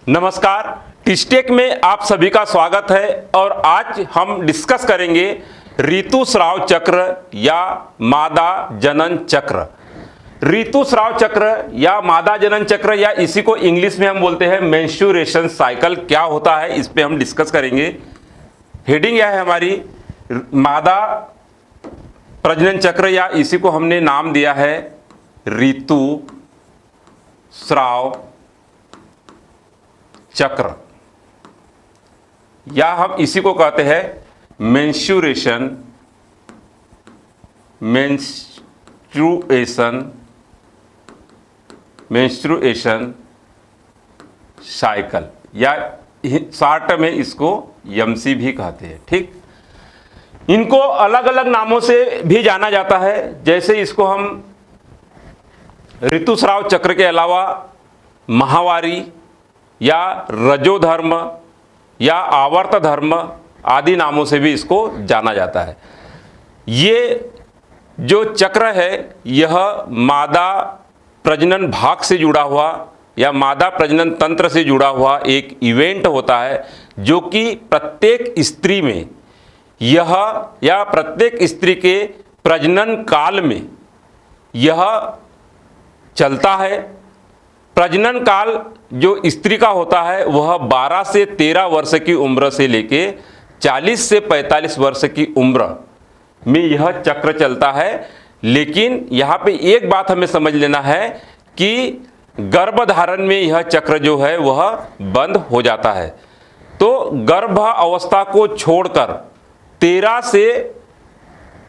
नमस्कार, टिस्टेक में आप सभी का स्वागत है और आज हम डिस्कस करेंगे ऋतुस्राव चक्र या मादा जनन चक्र। ऋतुस्राव चक्र या मादा जनन चक्र या इसी को इंग्लिश में हम बोलते हैं मेंस्ट्रुएशन साइकिल, क्या होता है इस पे हम डिस्कस करेंगे। हेडिंग यह है हमारी मादा प्रजनन चक्र या इसी को हमने नाम दिया है ऋतुस्राव चक्र या हम इसी को कहते हैं मेंस्ट्रुएशन साइकिल या शॉर्ट में इसको यमसी भी कहते हैं। ठीक, इनको अलग अलग नामों से भी जाना जाता है, जैसे इसको हम ऋतुस्राव चक्र के अलावा माहवारी या रजोधर्म या आवर्त धर्म आदि नामों से भी इसको जाना जाता है। ये जो चक्र है यह मादा प्रजनन भाग से जुड़ा हुआ या मादा प्रजनन तंत्र से जुड़ा हुआ एक इवेंट होता है, जो कि प्रत्येक स्त्री में यह या प्रत्येक स्त्री के प्रजनन काल में यह चलता है। प्रजनन काल जो स्त्री का होता है वह 12 से 13 वर्ष की उम्र से लेके 40 से 45 वर्ष की उम्र में यह चक्र चलता है। लेकिन यहाँ पे एक बात हमें समझ लेना है कि गर्भधारण में यह चक्र जो है वह बंद हो जाता है। तो गर्भ अवस्था को छोड़कर 13 से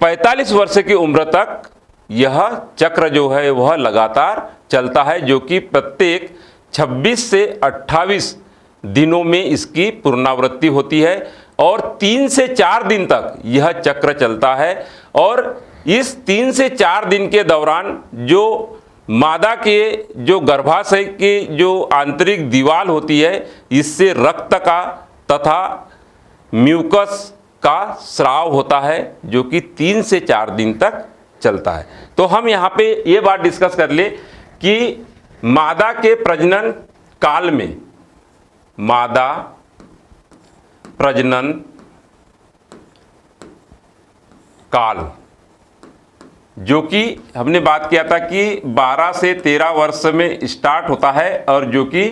45 वर्ष की उम्र तक यह चक्र जो है वह लगातार चलता है, जो कि प्रत्येक 26 से 28 दिनों में इसकी पुनरावृत्ति होती है और 3 से 4 दिन तक यह चक्र चलता है। और इस 3 से 4 दिन के दौरान जो मादा के जो गर्भाशय की जो आंतरिक दीवार होती है, इससे रक्त का तथा म्यूकस का स्राव होता है, जो कि 3 से 4 दिन तक चलता है। तो हम यहाँ पे ये बात डिस्कस कर ले कि मादा के प्रजनन काल में, मादा प्रजनन काल जो कि हमने बात किया था कि 12 से 13 वर्ष में स्टार्ट होता है और जो कि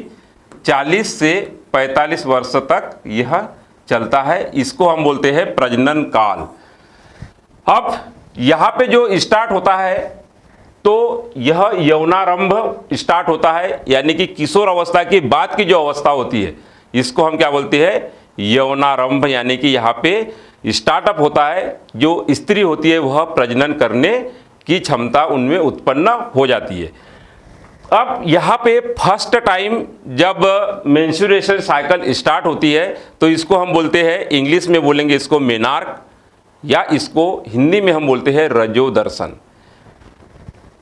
40 से 45 वर्ष तक यह चलता है, इसको हम बोलते हैं प्रजनन काल। अब यहाँ पे जो स्टार्ट होता है तो यह यौनारंभ स्टार्ट होता है, यानी कि किशोर अवस्था के बाद की जो अवस्था होती है इसको हम क्या बोलते हैं, यौनारंभ। यानी कि यहाँ पे स्टार्टअप होता है, जो स्त्री होती है वह प्रजनन करने की क्षमता उनमें उत्पन्न हो जाती है। अब यहाँ पे फर्स्ट टाइम जब मेंस्ट्रुएशन साइकिल स्टार्ट होती है तो इसको हम बोलते हैं, इंग्लिश में बोलेंगे इसको मेनार्क या इसको हिंदी में हम बोलते हैं रजोदर्शन।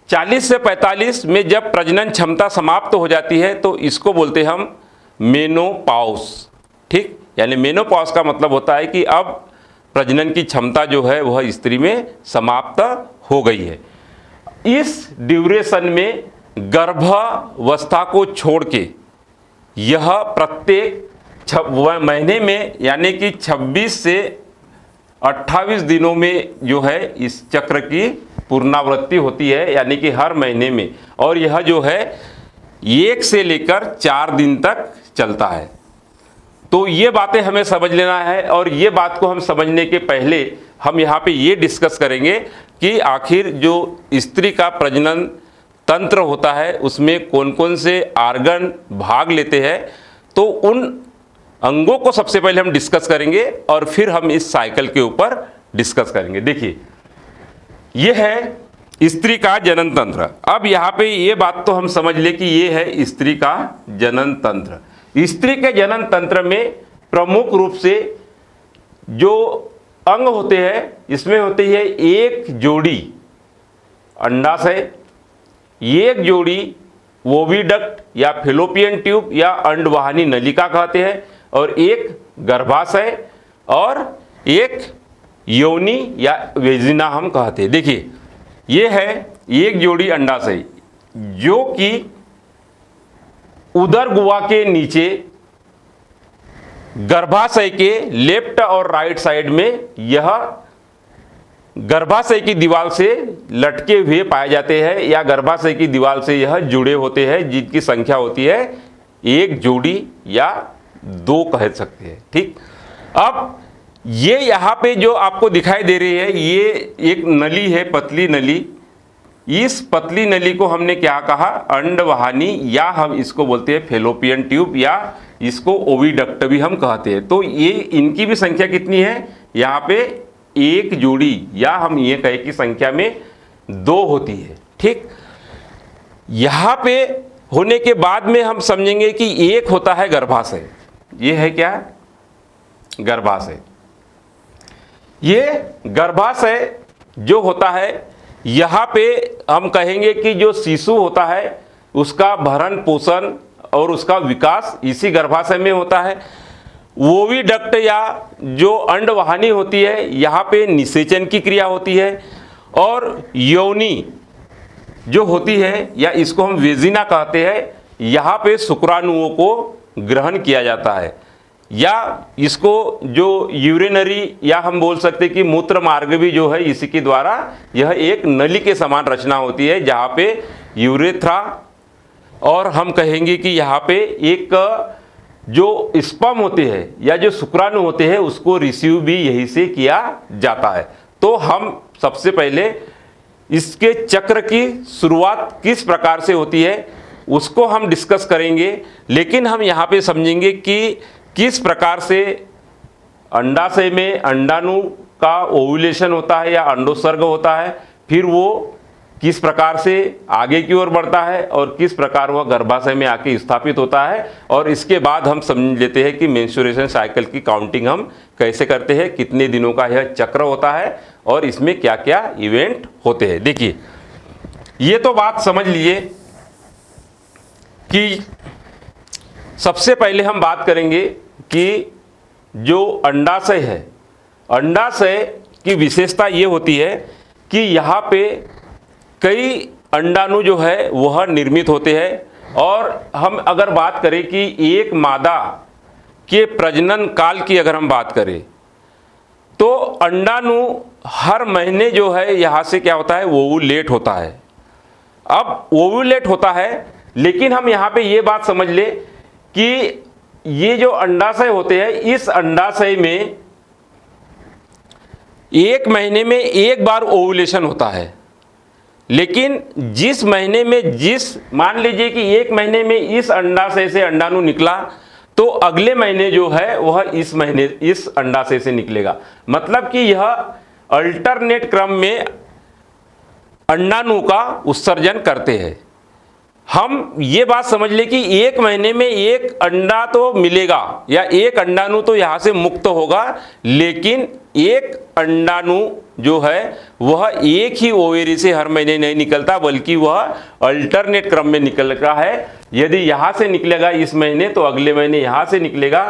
40 से 45 में जब प्रजनन क्षमता समाप्त हो जाती है तो इसको बोलते हैं हम मेनोपॉज। ठीक, यानी मेनोपॉज का मतलब होता है कि अब प्रजनन की क्षमता जो है वह स्त्री में समाप्त हो गई है। इस ड्यूरेशन में गर्भावस्था को छोड़ के यह प्रत्येक महीने में यानी कि 26 से 28 दिनों में जो है इस चक्र की पुनरावृत्ति होती है, यानी कि हर महीने में। और यह जो है 1 से लेकर 4 दिन तक चलता है। तो ये बातें हमें समझ लेना है और ये बात को हम समझने के पहले हम यहाँ पे ये डिस्कस करेंगे कि आखिर जो स्त्री का प्रजनन तंत्र होता है उसमें कौन कौन से आर्गन भाग लेते हैं। तो उन अंगों को सबसे पहले हम डिस्कस करेंगे और फिर हम इस साइकिल के ऊपर डिस्कस करेंगे। देखिए, यह है स्त्री का जनन तंत्र। अब यहाँ पे ये बात तो हम समझ ले कि ये है स्त्री का जनन तंत्र। स्त्री के जनन तंत्र में प्रमुख रूप से जो अंग होते हैं इसमें होती है एक जोड़ी अंडाशय, एक जोड़ी ओविडक्ट या फैलोपियन ट्यूब या अंडवाहिनी नलिका कहते हैं, और एक गर्भाशय और एक योनि या वेजिना हम कहते हैं। देखिए, ये है एक जोड़ी अंडाशय जो कि उदर गुहा के नीचे गर्भाशय के लेफ्ट और राइट साइड में यह गर्भाशय की दीवार से लटके हुए पाए जाते हैं या गर्भाशय की दीवार से यह जुड़े होते हैं, जिनकी संख्या होती है एक जोड़ी या दो कह सकते हैं। ठीक, अब ये यहाँ पे जो आपको दिखाई दे रही है ये एक नली है, पतली नली। इस पतली नली को हमने क्या कहा, अंडवाहिनी, या हम इसको बोलते हैं फेलोपियन ट्यूब, या इसको ओविडक्ट भी हम कहते हैं। तो ये इनकी भी संख्या कितनी है, यहाँ पे एक जोड़ी, या हम ये कहें कि संख्या में दो होती है। ठीक, यहाँ पे होने के बाद में हम समझेंगे कि एक होता है गर्भाशय। ये है क्या, गर्भाशय। ये गर्भाशय जो होता है, यहाँ पे हम कहेंगे कि जो शिशु होता है उसका भरण पोषण और उसका विकास इसी गर्भाशय में होता है। ओविडक्ट या जो अंडवाहिनी होती है, यहाँ पे निषेचन की क्रिया होती है, और योनि जो होती है या इसको हम वेजिना कहते हैं, यहाँ पे शुक्राणुओं को ग्रहण किया जाता है, या इसको जो यूरिनरी या हम बोल सकते कि मूत्र मार्ग भी जो है इसी के द्वारा यह एक नली के समान रचना होती है, जहाँ पे यूरेथ्रा और हम कहेंगे कि यहाँ पे एक जो स्पर्म होते हैं या जो शुक्राणु होते हैं उसको रिसीव भी यही से किया जाता है। तो हम सबसे पहले इसके चक्र की शुरुआत किस प्रकार से होती है उसको हम डिस्कस करेंगे, लेकिन हम यहाँ पे समझेंगे कि किस प्रकार से अंडाशय में अंडाणु का ओव्यूलेशन होता है या अंडोत्सर्ग होता है, फिर वो किस प्रकार से आगे की ओर बढ़ता है और किस प्रकार वह गर्भाशय में आके स्थापित होता है, और इसके बाद हम समझ लेते हैं कि मेंस्ट्रुएशन साइकिल की काउंटिंग हम कैसे करते हैं, कितने दिनों का यह चक्र होता है और इसमें क्या क्या इवेंट होते हैं। देखिए, ये तो बात समझ लिए कि सबसे पहले हम बात करेंगे कि जो अंडाशय है, अंडाशय की विशेषता ये होती है कि यहाँ पे कई अंडाणु जो है वह निर्मित होते हैं, और हम अगर बात करें कि एक मादा के प्रजनन काल की अगर हम बात करें तो अंडाणु हर महीने जो है यहाँ से क्या होता है, ओवुलेट होता है। अब ओवुलेट होता है, लेकिन हम यहाँ पे ये बात समझ ले कि ये जो अंडाशय होते हैं, इस अंडाशय में एक महीने में एक बार ओवुलेशन होता है, लेकिन जिस महीने में मान लीजिए कि एक महीने में इस अंडाशय से अंडाणु निकला तो अगले महीने जो है वह इस महीने इस अंडाशय से निकलेगा। मतलब कि यह अल्टरनेट क्रम में अंडाणु का उत्सर्जन करते हैं। हम ये बात समझ ले कि एक महीने में एक अंडा तो मिलेगा या एक अंडाणु तो यहाँ से मुक्त होगा, लेकिन एक अंडाणु जो है वह एक ही ओवेरी से हर महीने नहीं निकलता, बल्कि वह अल्टरनेट क्रम में निकल रहा है। यदि यहाँ से निकलेगा इस महीने तो अगले महीने यहाँ से निकलेगा,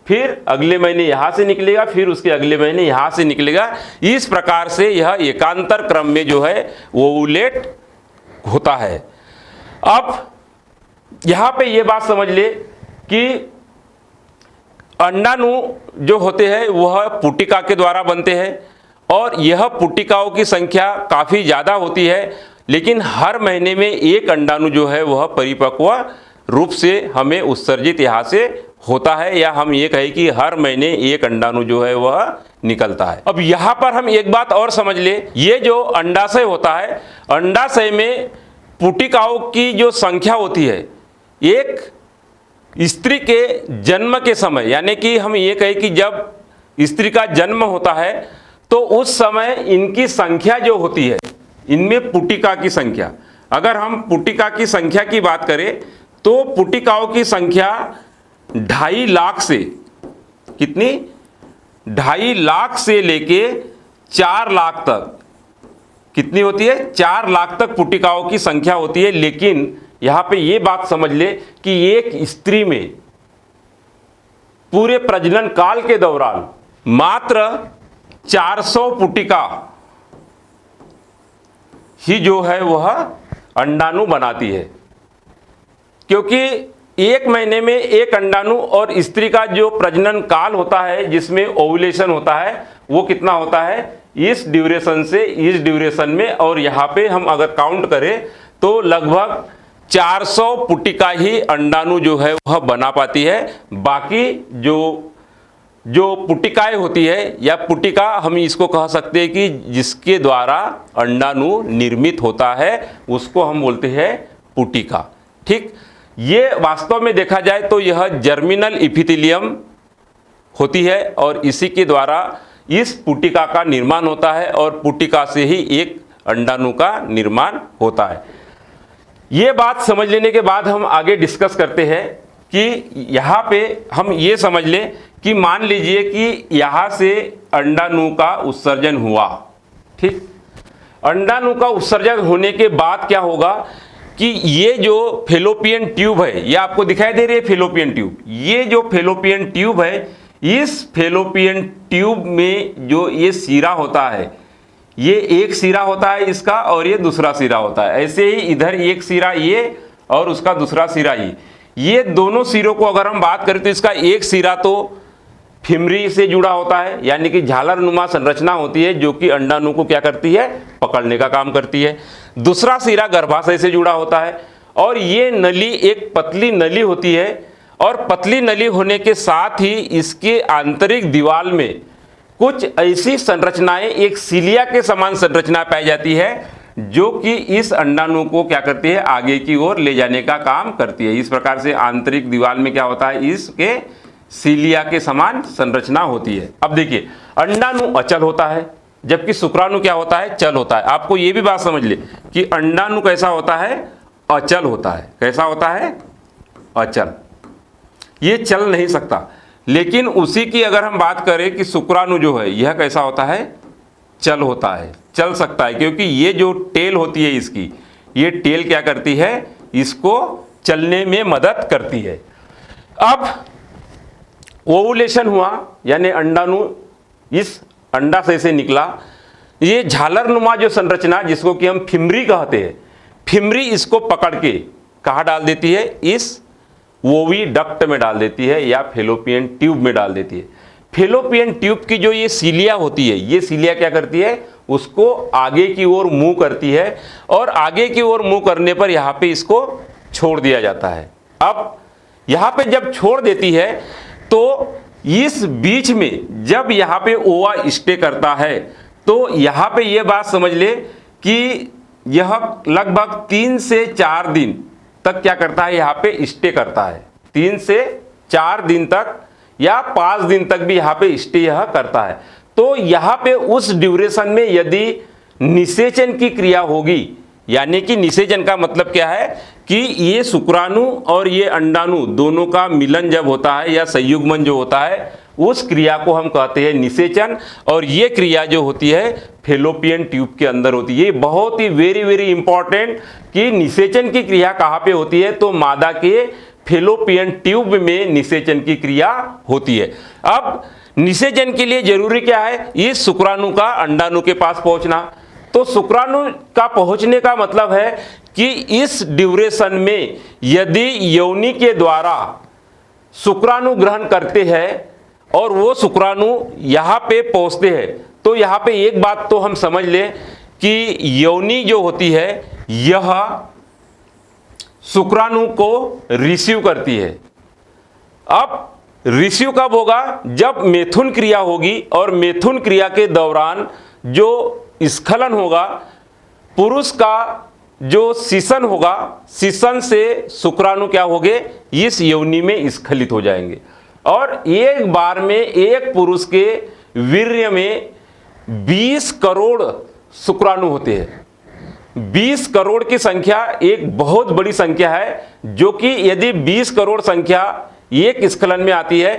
फिर अगले महीने यहाँ से निकलेगा, फिर उसके अगले महीने यहाँ से निकलेगा। इस प्रकार से यह एकांतर क्रम में जो है ओवुलेट होता है। अब यहाँ पे ये बात समझ ले कि अंडाणु जो होते हैं वह पुटिका के द्वारा बनते हैं, और यह पुटिकाओं की संख्या काफ़ी ज़्यादा होती है, लेकिन हर महीने में एक अंडाणु जो है वह परिपक्व रूप से हमें उत्सर्जित यहाँ से होता है, या हम ये कहें कि हर महीने एक अंडाणु जो है वह निकलता है। अब यहाँ पर हम एक बात और समझ ले, ये जो अंडाशय होता है, अंडाशय में पुटिकाओं की जो संख्या होती है, एक स्त्री के जन्म के समय, यानी कि हम ये कहें कि जब स्त्री का जन्म होता है तो उस समय इनकी संख्या जो होती है, इनमें पुटिका की संख्या, अगर हम पुटिका की संख्या की बात करें तो पुटिकाओं की संख्या 2.5 लाख से कितनी 2.5 लाख से लेके 4 लाख तक कितनी होती है, 4 लाख तक पुटिकाओं की संख्या होती है। लेकिन यहां पे ये बात समझ ले कि एक स्त्री में पूरे प्रजनन काल के दौरान मात्र 400 पुटिका ही जो है वह अंडाणु बनाती है, क्योंकि 1 महीने में एक अंडाणु और स्त्री का जो प्रजनन काल होता है जिसमें ओव्यूलेशन होता है वो कितना होता है, इस ड्यूरेशन से इस ड्यूरेशन में। और यहाँ पे हम अगर काउंट करें तो लगभग 400 पुटिका ही अंडाणु जो है वह बना पाती है। बाकी जो पुटिकाएं होती है या पुटिका हम इसको कह सकते हैं कि जिसके द्वारा अंडाणु निर्मित होता है उसको हम बोलते हैं पुटिका। ठीक, ये वास्तव में देखा जाए तो यह जर्मिनल इपिथेलियम होती है और इसी के द्वारा इस पुटिका का निर्माण होता है और पुटिका से ही एक अंडाणु का निर्माण होता है। ये बात समझ लेने के बाद हम आगे डिस्कस करते हैं कि यहाँ पे हम ये समझ लें कि मान लीजिए कि यहाँ से अंडाणु का उत्सर्जन हुआ। ठीक, अंडाणु का उत्सर्जन होने के बाद क्या होगा कि ये जो फेलोपियन ट्यूब है, ये आपको दिखाई दे रही है फेलोपियन ट्यूब, ये जो फेलोपियन ट्यूब है, इस फेलोपियन ट्यूब में जो ये सिरा होता है, ये एक सिरा होता है इसका और ये दूसरा सिरा होता है। ऐसे ही इधर एक सिरा ये और उसका दूसरा सिरा ये दोनों सिरों को अगर हम बात करें तो इसका एक सिरा तो फिमरी से जुड़ा होता है, यानी कि झालर नुमा संरचना होती है जो कि अंडाणु को क्या करती है, पकड़ने का काम करती है। दूसरा सिरा गर्भाशय से जुड़ा होता है और ये नली एक पतली नली होती है और पतली नली होने के साथ ही इसके आंतरिक दीवार में कुछ ऐसी संरचनाएं, एक सिलिया के समान संरचना पाई जाती है जो कि इस अंडाणु को क्या करती है, आगे की ओर ले जाने का काम करती है। इस प्रकार से आंतरिक दीवार में क्या होता है, इसके सिलिया के समान संरचना होती है। अब देखिए, अंडाणु अचल होता है जबकि शुक्राणु क्या होता है, चल होता है। आपको ये भी बात समझ ले कि अंडाणु कैसा होता है, अचल होता है। कैसा होता है, अचल, ये चल नहीं सकता। लेकिन उसी की अगर हम बात करें कि शुक्राणु जो है यह कैसा होता है, चल होता है, चल सकता है, क्योंकि ये जो टेल होती है इसकी, ये टेल क्या करती है, इसको चलने में मदद करती है। अब ओवुलेशन हुआ यानी अंडाणु इस अंडाशय से निकला, ये झालर नुमा जो संरचना जिसको कि हम फिमरी कहते हैं, फिमरी इसको पकड़ के कहाँ डाल देती है, इस ओविडक्ट में डाल देती है या फेलोपियन ट्यूब में डाल देती है। फेलोपियन ट्यूब की जो ये सिलिया होती है, ये सिलिया क्या करती है, उसको आगे की ओर मूव करती है और आगे की ओर मूव करने पर यहाँ पे इसको छोड़ दिया जाता है। अब यहाँ पे जब छोड़ देती है तो इस बीच में जब यहाँ पे ओवा स्टे करता है तो यहाँ पे ये बात समझ ले कि यह लगभग 3 से 4 दिन तक क्या करता है, यहाँ पे स्टे करता है। 3 से 4 दिन तक या 5 दिन तक भी यहाँ पे स्टे यह करता है। तो यहाँ पे उस ड्यूरेशन में यदि निषेचन की क्रिया होगी, यानी कि निषेचन का मतलब क्या है कि ये शुक्राणु और ये अंडाणु दोनों का मिलन जब होता है या संयुग्मन जो होता है, उस क्रिया को हम कहते हैं निषेचन। और ये क्रिया जो होती है फेलोपियन ट्यूब के अंदर होती है। ये बहुत ही वेरी इंपॉर्टेंट कि निषेचन की क्रिया कहाँ पे होती है, तो मादा के फेलोपियन ट्यूब में निषेचन की क्रिया होती है। अब निषेचन के लिए जरूरी क्या है, इस शुक्राणु का अंडाणु के पास पहुंचना। तो शुक्राणु का पहुंचने का मतलब है कि इस ड्यूरेशन में यदि योनि के द्वारा शुक्राणु ग्रहण करते हैं और वो शुक्राणु यहाँ पे पहुँचते हैं, तो यहाँ पे एक बात तो हम समझ लें कि योनि जो होती है यह शुक्राणु को रिसीव करती है। अब रिसीव कब होगा, जब मैथुन क्रिया होगी और मैथुन क्रिया के दौरान जो स्खलन होगा, पुरुष का जो शिशन होगा, शिशन से शुक्राणु क्या होंगे, इस योनि में स्खलित हो जाएंगे। और एक बार में एक पुरुष के वीर्य में 20 करोड़ शुक्राणु होते हैं। 20 करोड़ की संख्या एक बहुत बड़ी संख्या है, जो कि यदि 20 करोड़ संख्या एक स्खलन में आती है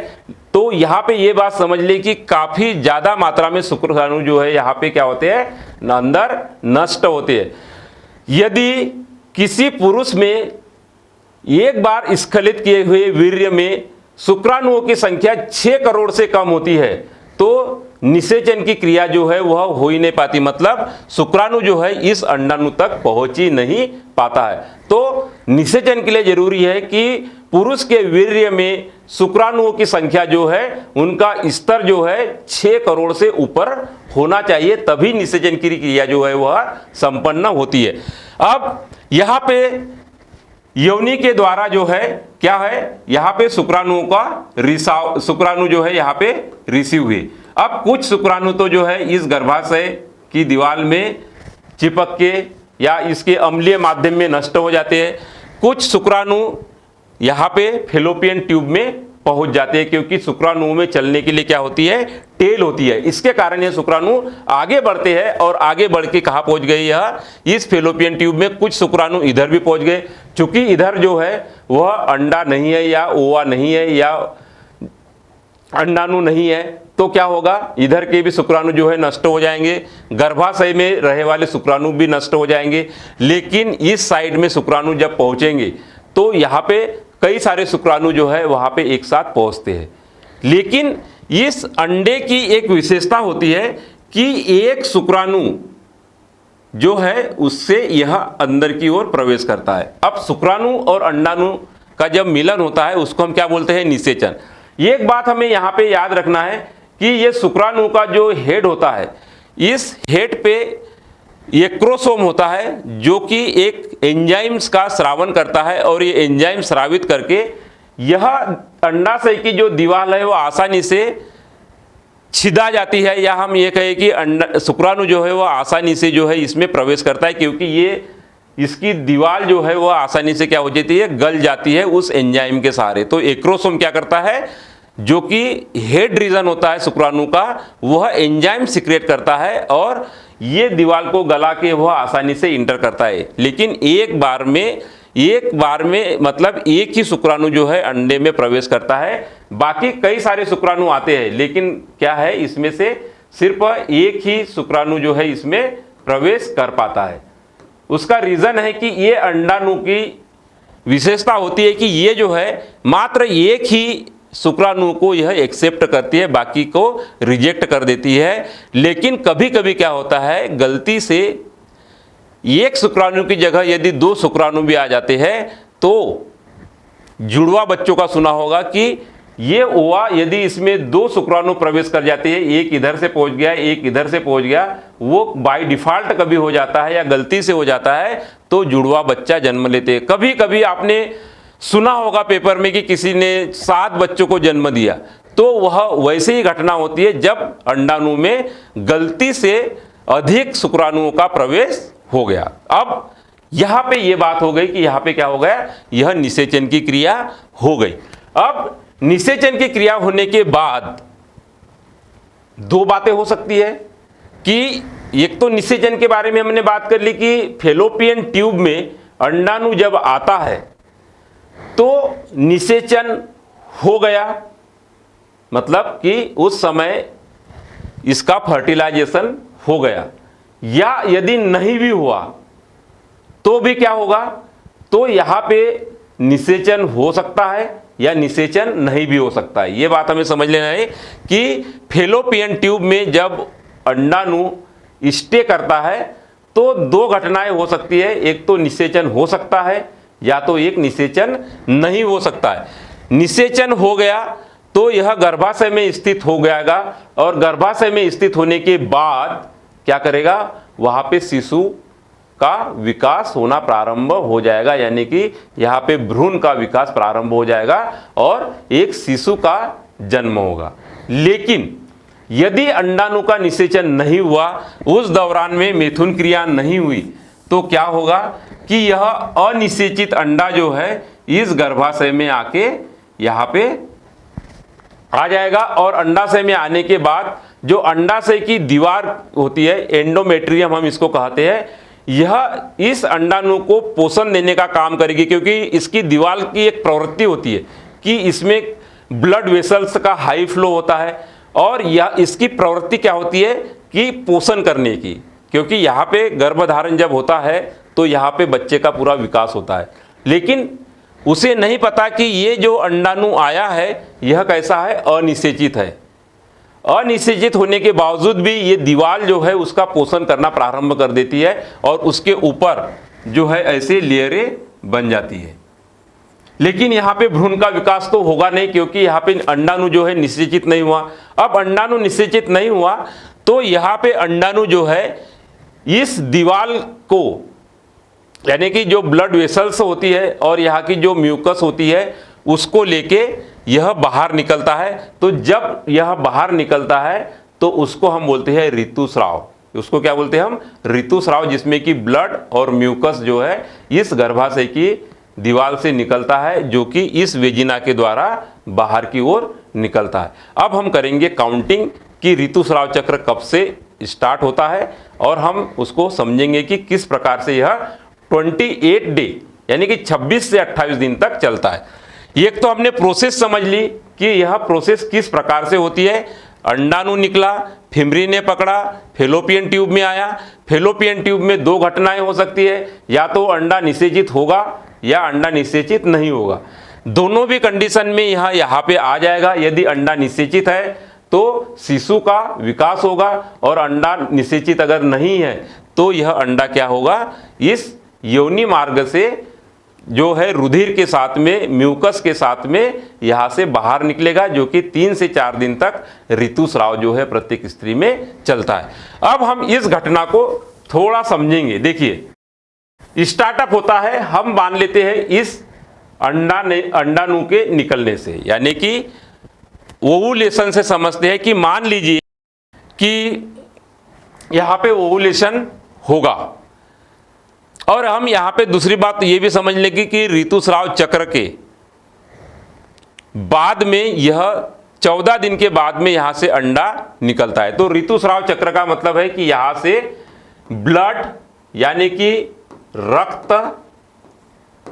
तो यहाँ पे ये बात समझ ले कि काफी ज्यादा मात्रा में शुक्राणु जो है यहाँ पे क्या होते हैं, अंदर नष्ट होते हैं। यदि किसी पुरुष में एक बार स्खलित किए हुए वीर्य में शुक्राणुओं की संख्या 6 करोड़ से कम होती है तो निषेचन की क्रिया जो है वह हो ही नहीं पाती, मतलब शुक्राणु जो है इस अंडाणु तक पहुंच ही नहीं पाता है। तो निषेचन के लिए जरूरी है कि पुरुष के वीर्य में शुक्राणुओं की संख्या जो है उनका स्तर जो है 6 करोड़ से ऊपर होना चाहिए, तभी निषेचन की क्रिया जो है वह संपन्न होती है। अब यहाँ पे योनि के द्वारा जो है क्या है, यहाँ पे शुक्राणुओं का रिसाव, शुक्राणु जो है यहाँ पे रिसीव हुए। अब कुछ शुक्राणु तो जो है इस गर्भाशय की दीवार में चिपक के या इसके अम्लीय माध्यम में नष्ट हो जाते हैं। कुछ शुक्राणु यहाँ पे फेलोपियन ट्यूब में पहुंच जाते हैं, क्योंकि शुक्राणुओं में चलने के लिए क्या होती है, टेल होती है। इसके कारण ये शुक्राणु आगे बढ़ते हैं और आगे बढ़ के कहाँ पहुंच गए, यह इस फेलोपियन ट्यूब में। कुछ शुक्राणु इधर भी पहुंच गए, चूंकि इधर जो है वह अंडा नहीं है या ओवा नहीं है या अंडाणु नहीं है, तो क्या होगा, इधर के भी शुक्राणु जो है नष्ट हो जाएंगे, गर्भाशय में रहे वाले शुक्राणु भी नष्ट हो जाएंगे। लेकिन इस साइड में शुक्राणु जब पहुंचेंगे तो यहाँ पे कई सारे शुक्राणु जो है वहाँ पे एक साथ पहुँचते हैं। लेकिन इस अंडे की एक विशेषता होती है कि एक शुक्राणु जो है उससे यह अंदर की ओर प्रवेश करता है। अब शुक्राणु और अंडाणु का जब मिलन होता है उसको हम क्या बोलते हैं, निषेचन। एक बात हमें यहाँ पे याद रखना है कि ये शुक्राणु का जो हेड होता है, इस हेड पे एक्रोसोम होता है जो कि एक एंजाइम्स का स्रावन करता है, और ये एंजाइम स्रावित करके यह अंडाशय की जो दीवार है वो आसानी से छिदा जाती है, या हम ये कहें कि शुक्राणु जो है वो आसानी से जो है इसमें प्रवेश करता है, क्योंकि ये इसकी दीवार जो है वो आसानी से क्या हो जाती है, गल जाती है उस एंजाइम के सहारे। तो एक्रोसोम क्या करता है, जो कि हेड रीजन होता है शुक्राणु का, वह एंजाइम सिक्रेट करता है और ये दीवार को गला के वह आसानी से इंटर करता है। लेकिन एक बार में मतलब एक ही शुक्राणु जो है अंडे में प्रवेश करता है, बाकी कई सारे शुक्राणु आते हैं, लेकिन क्या है, इसमें से सिर्फ एक ही शुक्राणु जो है इसमें प्रवेश कर पाता है। उसका रीजन है कि ये अंडाणु की विशेषता होती है कि ये जो है मात्र एक ही शुक्राणु को यह एक्सेप्ट करती है, बाकी को रिजेक्ट कर देती है। लेकिन कभी कभी क्या होता है, गलती से एक शुक्राणु की जगह यदि 2 शुक्राणु भी आ जाते हैं, तो जुड़वा बच्चों का सुना होगा कि ये ओवा यदि इसमें 2 शुक्राणु प्रवेश कर जाते हैं, एक इधर से पहुंच गया एक इधर से पहुंच गया, वो बाय डिफॉल्ट कभी हो जाता है या गलती से हो जाता है, तो जुड़वा बच्चा जन्म लेते हैं। कभी कभी आपने सुना होगा पेपर में कि किसी ने 7 बच्चों को जन्म दिया, तो वह वैसे ही घटना होती है जब अंडाणु में गलती से अधिक शुक्राणुओं का प्रवेश हो गया। अब यहां पे यह बात हो गई कि यहां पे क्या हो गया, यह निषेचन की क्रिया हो गई। अब निषेचन की क्रिया होने के बाद 2 बातें हो सकती है कि एक तो निषेचन के बारे में हमने बात कर ली कि फेलोपियन ट्यूब में अंडाणु जब आता है तो निषेचन हो गया, मतलब कि उस समय इसका फर्टिलाइजेशन हो गया। या यदि नहीं भी हुआ तो भी क्या होगा, तो यहां पे निषेचन हो सकता है या निषेचन नहीं भी हो सकता है। यह बात हमें समझ लेना है कि फेलोपियन ट्यूब में जब अंडाणु स्टे करता है तो 2 घटनाएं हो सकती है, एक तो निषेचन हो सकता है या तो एक निषेचन नहीं हो सकता है। निषेचन हो गया तो यह गर्भाशय में स्थित हो जाएगा, और गर्भाशय में स्थित होने के बाद क्या करेगा, वहां पे शिशु का विकास होना प्रारंभ हो जाएगा, यानी कि यहाँ पे भ्रूण का विकास प्रारंभ हो जाएगा और एक शिशु का जन्म होगा। लेकिन यदि अंडाणु का निषेचन नहीं हुआ, उस दौरान में मैथुन क्रिया नहीं हुई, तो क्या होगा कि यह अनिषेचित अंडा जो है इस गर्भाशय में आके यहाँ पे आ जाएगा, और अंडाशय में आने के बाद जो अंडाशय की दीवार होती है, एंडोमेट्रियम हम इसको कहते हैं, यह इस अंडाणु को पोषण देने का काम करेगी, क्योंकि इसकी दीवार की एक प्रवृत्ति होती है कि इसमें ब्लड वेसल्स का हाई फ्लो होता है, और यह इसकी प्रवृत्ति क्या होती है कि पोषण करने की, क्योंकि यहाँ पे गर्भधारण जब होता है तो यहाँ पे बच्चे का पूरा विकास होता है। लेकिन उसे नहीं पता कि ये जो अंडाणु आया है यह कैसा है, अनिषेचित है। अनिषेचित होने के बावजूद भी ये दीवार जो है उसका पोषण करना प्रारंभ कर देती है, और उसके ऊपर जो है ऐसे लेयरें बन जाती है। लेकिन यहाँ पे भ्रूण का विकास तो होगा नहीं, क्योंकि यहाँ पे अंडाणु जो है निषेचित नहीं हुआ। अब अंडाणु निषेचित नहीं हुआ तो यहाँ पे अंडाणु जो है इस दीवार को, यानी कि जो ब्लड वेसल्स होती है और यहाँ की जो म्यूकस होती है उसको लेके यह बाहर निकलता है। तो जब यह बाहर निकलता है तो उसको हम बोलते हैं ऋतुस्राव। उसको क्या बोलते हैं हम? ऋतुस्राव, जिसमें कि ब्लड और म्यूकस जो है इस गर्भाशय की दीवार से निकलता है, जो कि इस वेजिना के द्वारा बाहर की ओर निकलता है। अब हम करेंगे काउंटिंग कि ऋतुस्राव चक्र कब से स्टार्ट होता है, और हम उसको समझेंगे कि किस प्रकार से यह 28 डे यानी कि 26 से 28 दिन तक चलता है। एक तो हमने प्रोसेस समझ ली कि यह प्रोसेस किस प्रकार से होती है। अंडाणु निकला, फिमरी ने पकड़ा, फेलोपियन ट्यूब में आया। फेलोपियन ट्यूब में दो घटनाएं हो सकती है, या तो अंडा निषेचित होगा या अंडा निषेचित नहीं होगा। दोनों भी कंडीशन में यहाँ पे आ जाएगा। यदि अंडा निषेचित है तो शिशु का विकास होगा, और अंडा निषेचित अगर नहीं है तो यह अंडा क्या होगा, इस योनि मार्ग से जो है रुधिर के साथ में, म्यूकस के साथ में यहाँ से बाहर निकलेगा, जो कि 3 से 4 दिन तक ऋतुस्राव जो है प्रत्येक स्त्री में चलता है। अब हम इस घटना को थोड़ा समझेंगे। देखिए, स्टार्टअप होता है, हम मान लेते हैं इस अंडाणु के निकलने से, यानी कि ओवुलेशन से समझते हैं कि मान लीजिए कि यहाँ पे ओवुलेशन होगा। और हम यहाँ पे दूसरी बात ये भी समझ लेंगे कि ऋतुस्राव चक्र के बाद में यह 14 दिन के बाद में यहाँ से अंडा निकलता है। तो ऋतुस्राव चक्र का मतलब है कि यहाँ से ब्लड यानी कि रक्त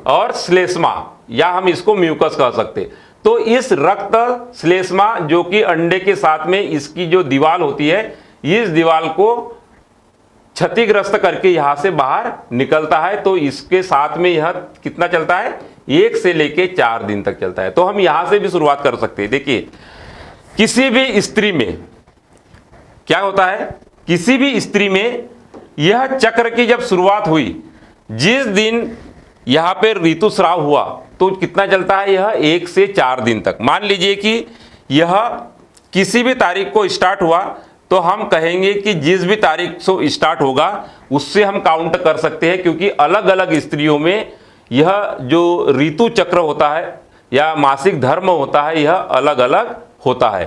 और श्लेष्मा, या हम इसको म्यूकस कह सकते, तो इस रक्त श्लेष्मा जो कि अंडे के साथ में इसकी जो दीवार होती है, इस दीवार को क्षतिग्रस्त करके यहां से बाहर निकलता है। तो इसके साथ में यह कितना चलता है, 1 से लेके 4 दिन तक चलता है। तो हम यहां से भी शुरुआत कर सकते हैं। देखिए, किसी भी स्त्री में क्या होता है, किसी भी स्त्री में यह चक्र की जब शुरुआत हुई, जिस दिन यहां पे ऋतुस्राव हुआ तो कितना चलता है, यह 1 से 4 दिन तक। मान लीजिए कि यह किसी भी तारीख को स्टार्ट हुआ, तो हम कहेंगे कि जिस भी तारीख से स्टार्ट होगा उससे हम काउंट कर सकते हैं, क्योंकि अलग अलग स्त्रियों में यह जो ऋतु चक्र होता है या मासिक धर्म होता है, यह अलग अलग होता है।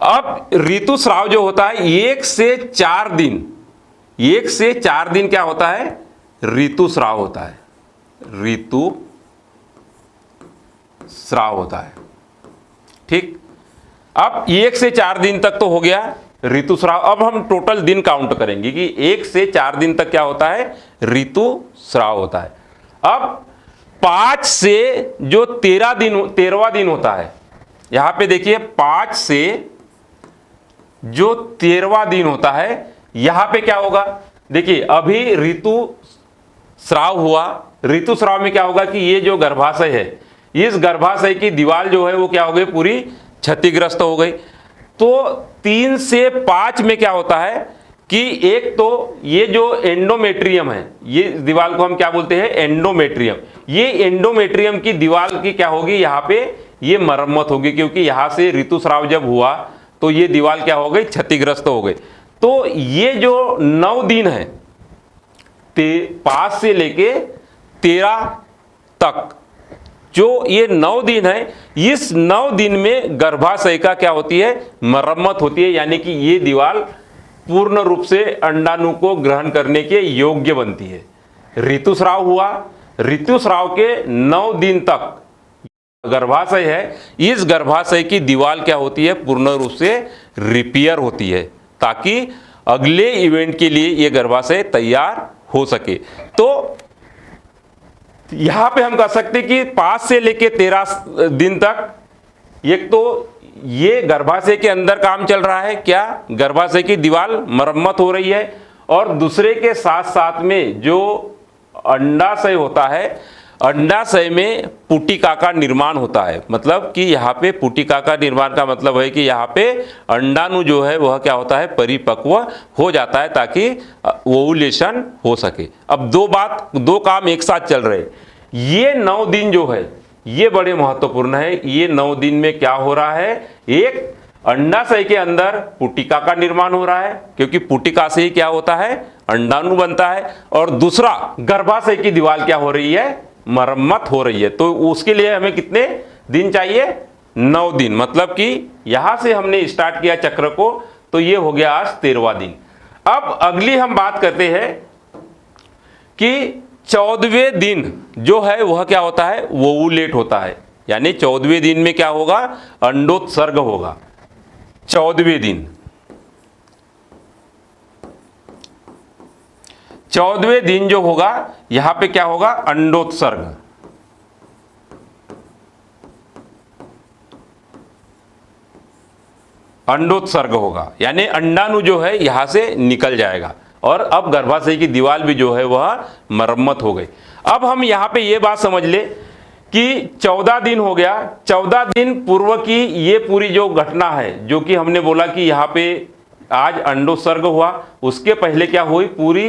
अब ऋतुस्राव जो होता है 1 से 4 दिन, 1 से 4 दिन क्या होता है, ऋतुस्राव होता है, ऋतुस्राव होता है। ठीक, अब 1 से 4 दिन तक तो हो गया ऋतुस्राव। अब हम टोटल दिन काउंट करेंगे कि 1 से 4 दिन तक क्या होता है, ऋतुस्राव होता है। अब 5 से जो 13वां दिन होता है, यहां पे देखिए 5 से जो 13वां दिन होता है, यहां पे क्या होगा, देखिए अभी ऋतुस्राव हुआ। ऋतुस्राव में क्या होगा कि ये जो गर्भाशय है, इस गर्भाशय की दीवार जो है वो क्या हो गई, पूरी क्षतिग्रस्त हो गई। तो 3 से 5 में क्या होता है कि एक तो ये जो एंडोमेट्रियम है, ये दीवार को हम क्या बोलते हैं, एंडोमेट्रियम। ये एंडोमेट्रियम की दीवार की क्या होगी, यहाँ पे ये मरम्मत होगी, क्योंकि यहाँ से ऋतुस्राव जब हुआ तो ये दीवार क्या हो गई, क्षतिग्रस्त हो गई। तो ये जो 9 दिन है, 5 से लेके 13 तक जो ये 9 दिन है, इस 9 दिन में गर्भाशय का क्या होती है, मरम्मत होती है, यानी कि ये दीवार पूर्ण रूप से अंडाणु को ग्रहण करने के योग्य बनती है। ऋतुस्राव हुआ, ऋतुस्राव के 9 दिन तक गर्भाशय है, इस गर्भाशय की दीवार क्या होती है, पूर्ण रूप से रिपेयर होती है, ताकि अगले इवेंट के लिए ये गर्भाशय तैयार हो सके। तो यहां पे हम कह सकते हैं कि 5 से लेके 13 दिन तक एक तो ये गर्भाशय के अंदर काम चल रहा है, क्या गर्भाशय की दीवार मरम्मत हो रही है, और दूसरे के साथ साथ में जो अंडाशय होता है, अंडाशय में पुटिका का निर्माण होता है। मतलब कि यहाँ पे पुटिका का निर्माण का मतलब है कि यहाँ पे अंडाणु जो है वह क्या होता है, परिपक्व हो जाता है, ताकि ओवुलेशन हो सके। अब दो काम एक साथ चल रहे हैं। ये 9 दिन जो है, ये बड़े महत्वपूर्ण है। ये 9 दिन में क्या हो रहा है, एक अंडाशय के अंदर पुटिका का निर्माण हो रहा है, क्योंकि पुटिका से ही क्या होता है, अंडाणु बनता है, और दूसरा गर्भाशय की दीवार क्या हो रही है, मरम्मत हो रही है। तो उसके लिए हमें कितने दिन चाहिए, 9 दिन। मतलब कि यहां से हमने स्टार्ट किया चक्र को, तो ये हो गया आज 13वां दिन। अब अगली हम बात करते हैं कि 14वें दिन जो है वह क्या होता है, ओवुलेट होता है। यानी 14वें दिन में क्या होगा, अंडोत्सर्ग होगा। 14वें दिन, 14वें दिन जो होगा यहां पे क्या होगा, अंडोत्सर्ग। अंडोत्सर्ग होगा, यानी अंडाणु जो है यहां से निकल जाएगा, और अब गर्भाशय की दीवार भी जो है वह मरम्मत हो गई। अब हम यहां पे ये बात समझ ले कि 14 दिन हो गया। 14 दिन पूर्व की ये पूरी जो घटना है, जो कि हमने बोला कि यहाँ पे आज अंडोत्सर्ग हुआ, उसके पहले क्या हुई, पूरी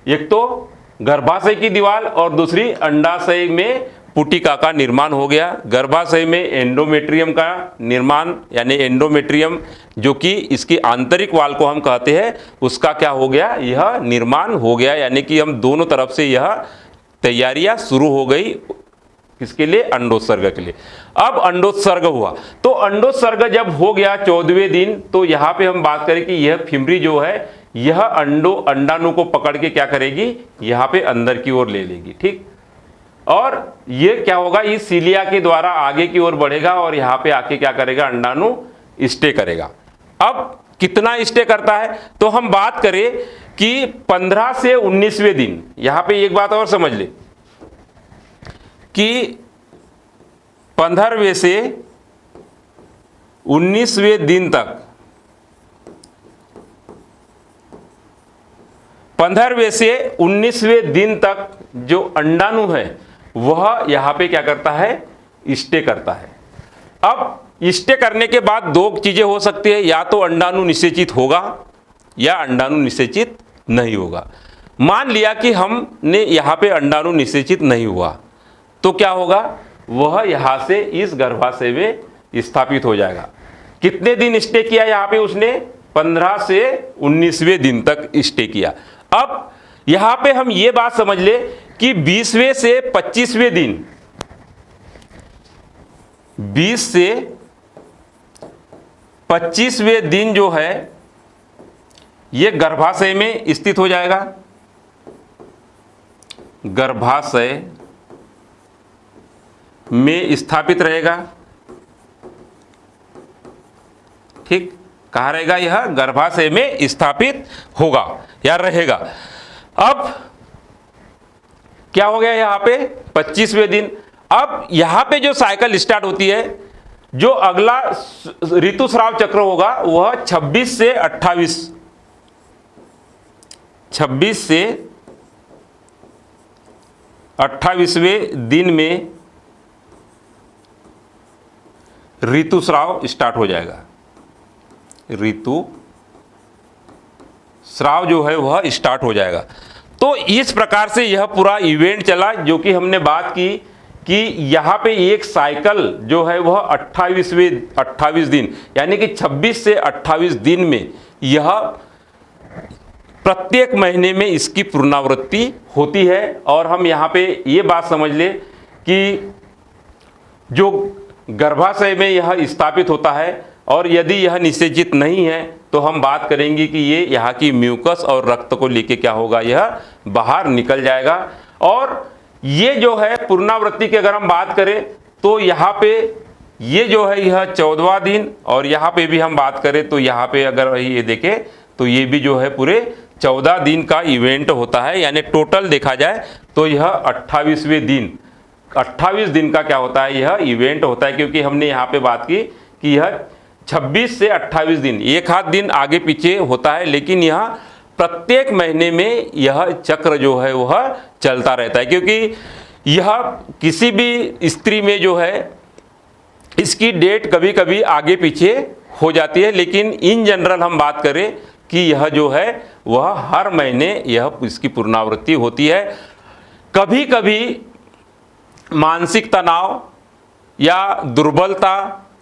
एक तो गर्भाशय की दीवार और दूसरी अंडाशय में पुटिका का निर्माण हो गया। गर्भाशय में एंडोमेट्रियम का निर्माण, यानी एंडोमेट्रियम जो कि इसकी आंतरिक वाल को हम कहते हैं, उसका क्या हो गया, यह निर्माण हो गया। यानी कि हम दोनों तरफ से यह तैयारियां शुरू हो गई, किसके लिए, अंडोत्सर्ग के लिए। अब अंडोत्सर्ग हुआ, तो अंडोत्सर्ग जब हो गया 14वें दिन, तो यहां पे हम बात करें कि यह फिमरी जो है यह अंडाणु को पकड़ के क्या करेगी, यहां पे अंदर की ओर ले लेगी, ठीक। और ये क्या होगा, इस सीलिया के द्वारा आगे की ओर बढ़ेगा और यहां पे आके क्या करेगा, अंडाणु स्टे करेगा। अब कितना स्टे करता है, तो हम बात करें कि 15 से 19वें दिन। यहां पे एक बात और समझ ले कि 15वें से 19वें दिन तक, 15वें से 19वें दिन तक जो अंडाणु है वह यहां पे क्या करता है, स्टे करता है। अब स्टे करने के बाद दो चीजें हो सकती है, या तो अंडाणु निषेचित होगा या अंडाणु निषेचित नहीं होगा। मान लिया कि हमने यहां पे अंडाणु निषेचित नहीं हुआ, तो क्या होगा, वह यहां से इस गर्भाशय में स्थापित हो जाएगा। कितने दिन स्टे किया यहां पे उसने, 15 से 19वें दिन तक स्टे किया। अब यहां पे हम ये बात समझ ले कि 20वें से 25वें दिन, 20 से 25वें दिन जो है ये गर्भाशय में स्थित हो जाएगा। गर्भाशय में स्थापित रहेगा, ठीक। कहाँ रहेगा, यह गर्भाशय में स्थापित होगा या रहेगा। अब क्या हो गया यहां पे 25वें दिन। अब यहां पे जो साइकिल स्टार्ट होती है, जो अगला ऋतुस्राव चक्र होगा वह 26 से 28, 26 से 28वें दिन में ऋतुस्राव स्टार्ट हो जाएगा। ऋतुस्राव जो है वह स्टार्ट हो जाएगा। तो इस प्रकार से यह पूरा इवेंट चला, जो कि हमने बात की कि यहां पे एक साइकिल जो है वह 28 दिन, यानी कि 26 से 28 दिन में यह प्रत्येक महीने में इसकी पुनरावृत्ति होती है। और हम यहां पे ये बात समझ ले कि जो गर्भाशय में यह स्थापित होता है, और यदि यह निषेचित नहीं है तो हम बात करेंगे कि ये यहाँ की म्यूकस और रक्त को लेके क्या होगा, यह बाहर निकल जाएगा। और ये जो है पुनरावृत्ति की अगर हम बात करें तो यहाँ पे ये जो है यह 14वां दिन, और यहाँ पे भी हम बात करें तो यहाँ पे अगर ये देखें तो ये भी जो है पूरे 14 दिन का इवेंट होता है। यानी टोटल देखा जाए तो यह 28वें दिन, 28 दिन का क्या होता है, यह इवेंट होता है। क्योंकि हमने यहाँ पे बात की कि यह 26 से 28 दिन, एक आध दिन आगे पीछे होता है, लेकिन यह प्रत्येक महीने में यह चक्र जो है वह चलता रहता है। क्योंकि यह किसी भी स्त्री में जो है इसकी डेट कभी कभी आगे पीछे हो जाती है, लेकिन इन जनरल हम बात करें कि यह जो है वह हर महीने यह इसकी पुनरावृत्ति होती है। कभी कभी मानसिक तनाव या दुर्बलता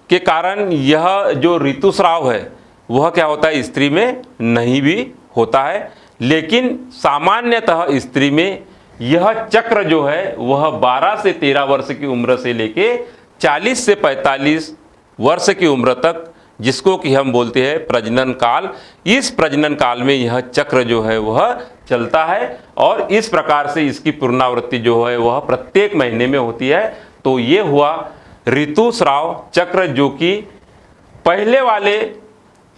के कारण यह जो ऋतुस्राव है वह क्या होता है, स्त्री में नहीं भी होता है। लेकिन सामान्यतः स्त्री में यह चक्र जो है वह 12 से 13 वर्ष की उम्र से लेके 40 से 45 वर्ष की उम्र तक, जिसको कि हम बोलते हैं प्रजनन काल, इस प्रजनन काल में यह चक्र जो है वह चलता है और इस प्रकार से इसकी पुनरावृत्ति जो है वह प्रत्येक महीने में होती है। तो ये हुआ ऋतुस्राव चक्र, जो कि पहले वाले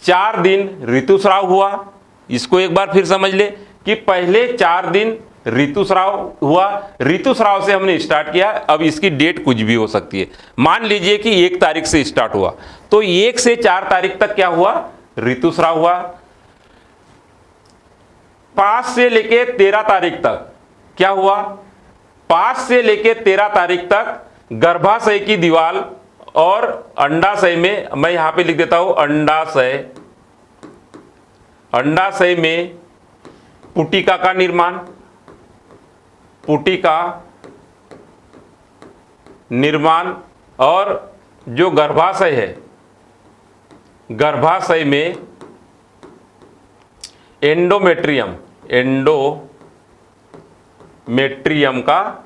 4 दिन ऋतुस्राव हुआ। इसको एक बार फिर समझ ले कि पहले 4 दिन ऋतुस्राव हुआ, ऋतुस्राव से हमने स्टार्ट किया। अब इसकी डेट कुछ भी हो सकती है। मान लीजिए कि 1 तारीख से स्टार्ट हुआ, तो 1 से 4 तारीख तक क्या हुआ, ऋतुस्राव हुआ। 5 से लेके 13 तारीख तक क्या हुआ, 5 से लेके 13 तारीख तक गर्भाशय की दीवार और अंडाशय में, मैं यहां पे लिख देता हूं अंडाशय, अंडाशय में पुटिका का निर्माण, पुटिका निर्माण, और जो गर्भाशय है, गर्भाशय में एंडोमेट्रियम, एंडोमेट्रियम का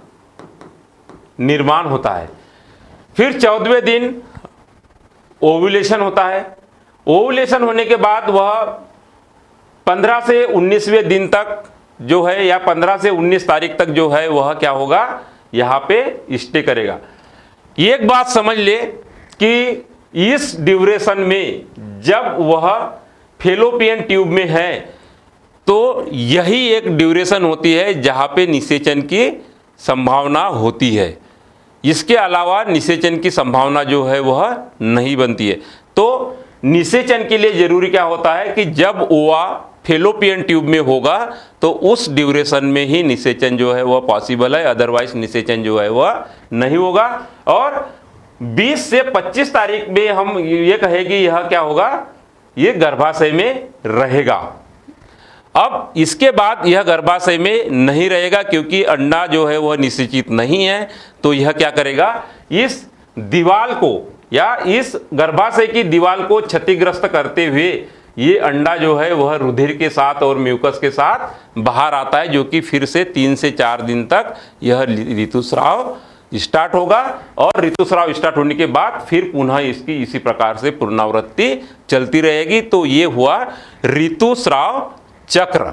निर्माण होता है। फिर 14वें दिन ओव्यूलेशन होता है। ओव्यूलेशन होने के बाद वह 15 से 19वें दिन तक जो है, या 15 से 19 तारीख तक जो है वह क्या होगा, यहां पे स्टे करेगा। एक बात समझ ले कि इस ड्यूरेशन में जब वह फेलोपियन ट्यूब में है तो यही एक ड्यूरेशन होती है जहां पे निषेचन की संभावना होती है। इसके अलावा निषेचन की संभावना जो है वह नहीं बनती है। तो निषेचन के लिए जरूरी क्या होता है कि जब ओवा फेलोपियन ट्यूब में होगा तो उस ड्यूरेशन में ही निषेचन जो है वह पॉसिबल है, अदरवाइज निषेचन जो है वह नहीं होगा। और 20 से 25 तारीख में हम ये कहें कि यह क्या होगा, ये गर्भाशय में रहेगा। अब इसके बाद यह गर्भाशय में नहीं रहेगा क्योंकि अंडा जो है वह निषेचित नहीं है। तो यह क्या करेगा, इस दीवार को या इस गर्भाशय की दीवार को क्षतिग्रस्त करते हुए ये अंडा जो है वह रुधिर के साथ और म्यूकस के साथ बाहर आता है, जो कि फिर से 3 से 4 दिन तक यह ऋतुस्राव स्टार्ट होगा। और ऋतुस्राव स्टार्ट होने के बाद फिर पुनः इसकी इसी प्रकार से पुनरावृत्ति चलती रहेगी। तो ये हुआ ऋतुस्राव चक्र।